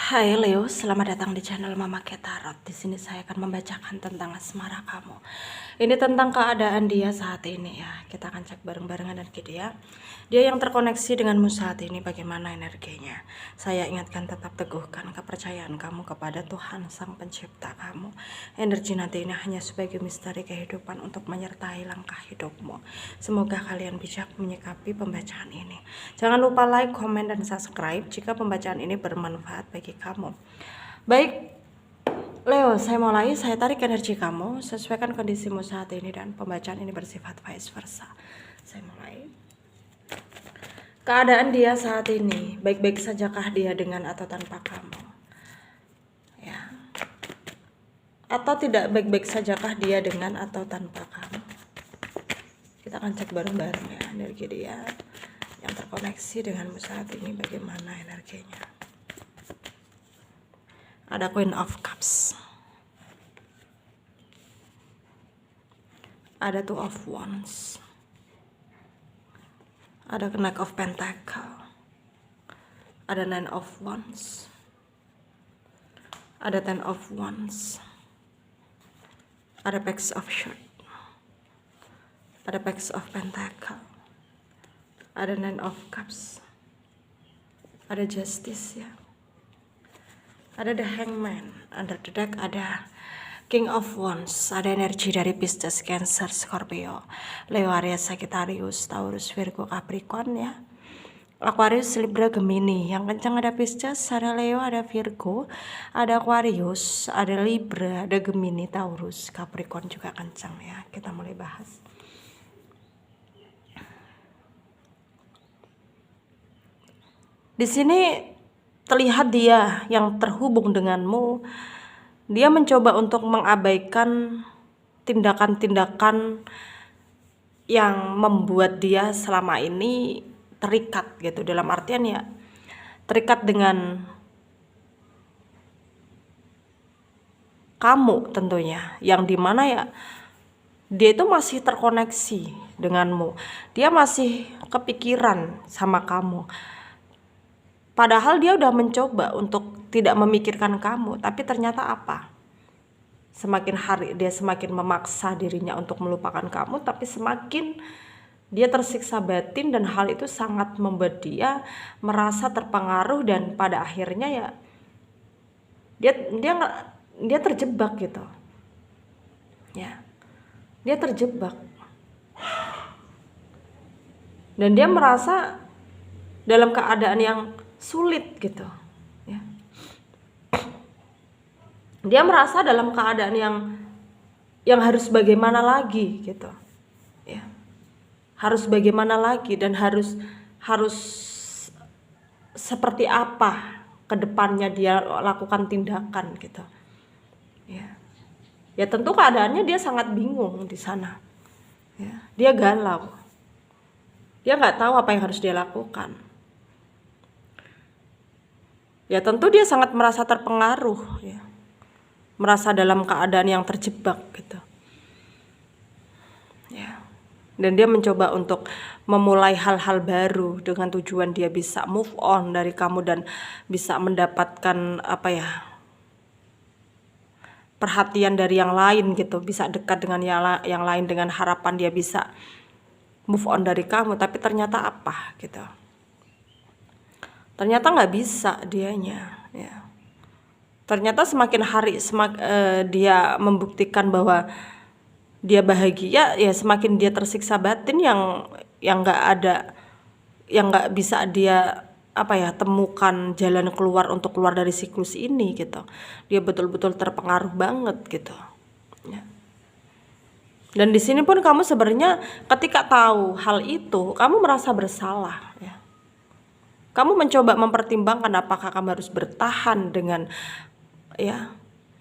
Hai Leo, selamat datang di channel Mama Ketarot. Di sini saya akan membacakan tentang asmara kamu. Ini tentang keadaan dia saat ini ya. Kita akan cek bareng-barengan dan dia. Dia yang terkoneksi denganmu saat ini bagaimana energinya. Saya ingatkan tetap teguhkan kepercayaan kamu kepada Tuhan Sang Pencipta kamu. Energi nanti ini hanya sebagai misteri kehidupan untuk menyertai langkah hidupmu. Semoga kalian bijak menyikapi pembacaan ini. Jangan lupa like, komen, dan subscribe jika pembacaan ini bermanfaat bagi kamu. Baik Leo, saya mulai. Saya tarik energi kamu, sesuaikan kondisimu saat ini, dan pembacaan ini bersifat vice versa. Saya mulai. Keadaan dia saat ini, baik-baik sajakah dia dengan atau tanpa kamu? Ya. Atau tidak baik-baik sajakah dia dengan atau tanpa kamu? Kita akan cek bareng-bareng ya energi dia yang terkoneksi denganmu saat ini bagaimana energinya. Ada Queen of Cups, ada Two of Wands, ada Knight of Pentacle, ada Nine of Wands, ada Ten of Wands, ada Page of Swords, ada Page of Pentacle, ada Nine of Cups, ada Justice ya, ada The Hangman, under the deck ada King of Wands, ada energi dari Pisces, Cancer, Scorpio, Leo, Aries, Sagittarius, Taurus, Virgo, Capricorn ya, Aquarius, Libra, Gemini. Yang kencang ada Pisces, ada Leo, ada Virgo, ada Aquarius, ada Libra, ada Gemini, Taurus, Capricorn juga kencang ya. Kita mulai bahas. Di sini terlihat dia yang terhubung denganmu. Dia mencoba untuk mengabaikan tindakan-tindakan yang membuat dia selama ini terikat gitu. Dalam artian ya terikat dengan kamu tentunya. Yang dimana ya dia itu masih terkoneksi denganmu. Dia masih kepikiran sama kamu. Padahal dia udah mencoba untuk tidak memikirkan kamu, tapi ternyata apa? Semakin hari dia semakin memaksa dirinya untuk melupakan kamu, tapi semakin dia tersiksa batin, dan hal itu sangat membuat dia merasa terpengaruh, dan pada akhirnya ya dia terjebak gitu. Ya. Dia terjebak. Dan dia merasa dalam keadaan yang sulit gitu ya. Dia merasa dalam keadaan yang harus bagaimana lagi gitu ya. Harus bagaimana lagi, dan harus seperti apa ke depannya dia lakukan tindakan gitu ya. Ya tentu keadaannya dia sangat bingung di sana ya. Dia galau, dia nggak tahu apa yang harus dia lakukan. Ya tentu dia sangat merasa terpengaruh ya. Merasa dalam keadaan yang terjebak gitu. Ya. Dan dia mencoba untuk memulai hal-hal baru dengan tujuan dia bisa move on dari kamu dan bisa mendapatkan apa ya? Perhatian dari yang lain gitu, bisa dekat dengan yang lain dengan harapan dia bisa move on dari kamu, tapi ternyata apa gitu. Ternyata nggak bisa dianya ya. Ternyata semakin hari dia membuktikan bahwa dia bahagia ya, semakin dia tersiksa batin yang nggak bisa dia apa ya temukan jalan keluar untuk keluar dari siklus ini gitu. Dia betul-betul terpengaruh banget gitu ya. Dan di sini pun kamu sebenarnya ketika tahu hal itu kamu merasa bersalah ya. Kamu mencoba mempertimbangkan apakah kamu harus bertahan dengan ya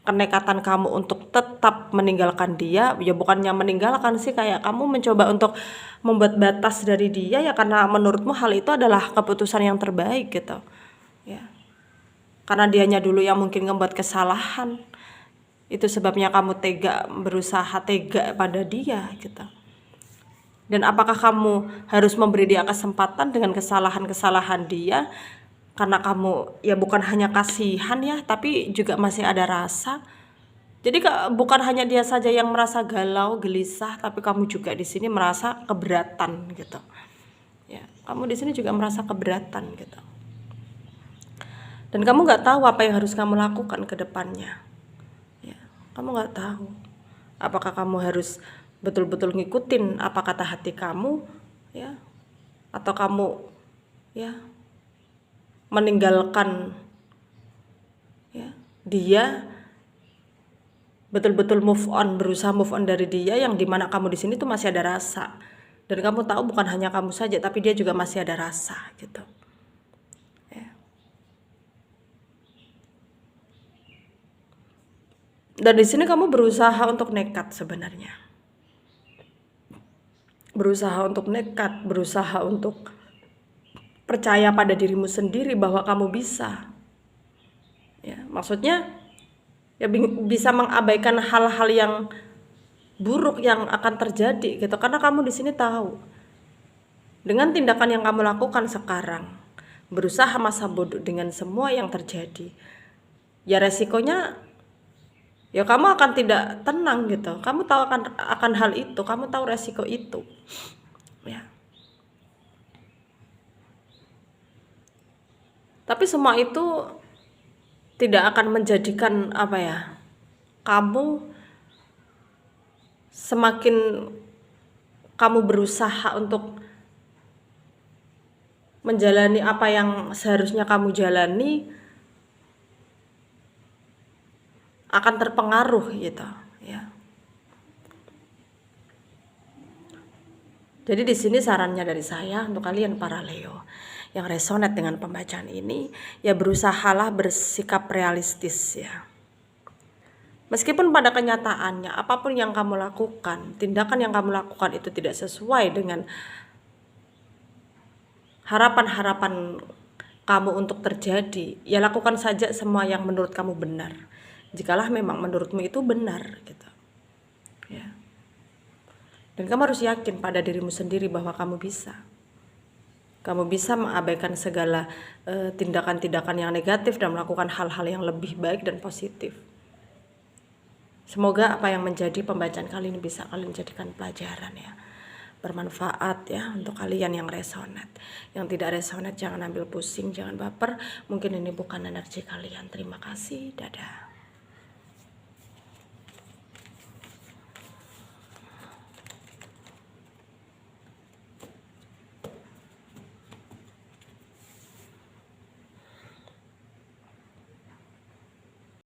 kenekatan kamu untuk tetap meninggalkan dia. Ya bukannya meninggalkan sih, kayak kamu mencoba untuk membuat batas dari dia ya, karena menurutmu hal itu adalah keputusan yang terbaik gitu ya. Karena dianya dulu yang mungkin membuat kesalahan. Itu sebabnya kamu berusaha tega pada dia gitu. Dan apakah kamu harus memberi dia kesempatan dengan kesalahan-kesalahan dia karena kamu ya bukan hanya kasihan ya, tapi juga masih ada rasa. Jadi bukan hanya dia saja yang merasa galau, gelisah, tapi kamu juga di sini merasa keberatan gitu. Ya, kamu di sini juga merasa keberatan gitu. Dan kamu nggak tahu apa yang harus kamu lakukan ke depannya. Ya, kamu nggak tahu. Apakah kamu harus betul-betul ngikutin apa kata hati kamu, ya, atau kamu ya meninggalkan ya dia, betul-betul berusaha move on dari dia, yang dimana kamu di sini tuh masih ada rasa, dan kamu tahu bukan hanya kamu saja tapi dia juga masih ada rasa gitu ya. Dan di sini kamu berusaha untuk nekat sebenarnya, berusaha untuk percaya pada dirimu sendiri bahwa kamu bisa ya, maksudnya ya bisa mengabaikan hal-hal yang buruk yang akan terjadi gitu, karena kamu di sini tahu dengan tindakan yang kamu lakukan sekarang, berusaha masa bodoh dengan semua yang terjadi, ya resikonya ya kamu akan tidak tenang gitu. Kamu tahu akan hal itu, kamu tahu resiko itu ya. Tapi semua itu tidak akan menjadikan apa ya, kamu semakin kamu berusaha untuk menjalani apa yang seharusnya kamu jalani, akan terpengaruh gitu ya. Jadi di sini sarannya dari saya untuk kalian para Leo yang resonate dengan pembacaan ini, ya berusahalah bersikap realistis ya. Meskipun pada kenyataannya apapun yang kamu lakukan, tindakan yang kamu lakukan itu tidak sesuai dengan harapan-harapan kamu untuk terjadi, ya lakukan saja semua yang menurut kamu benar. Jikalah memang menurutmu itu benar gitu. Ya. Dan kamu harus yakin pada dirimu sendiri bahwa kamu bisa. Kamu bisa mengabaikan segala tindakan-tindakan yang negatif dan melakukan hal-hal yang lebih baik dan positif. Semoga apa yang menjadi pembacaan kali ini bisa kalian jadikan pelajaran ya. Bermanfaat ya untuk kalian yang resonate. Yang tidak resonate jangan ambil pusing, jangan baper. Mungkin ini bukan energi kalian. Terima kasih. Dadah.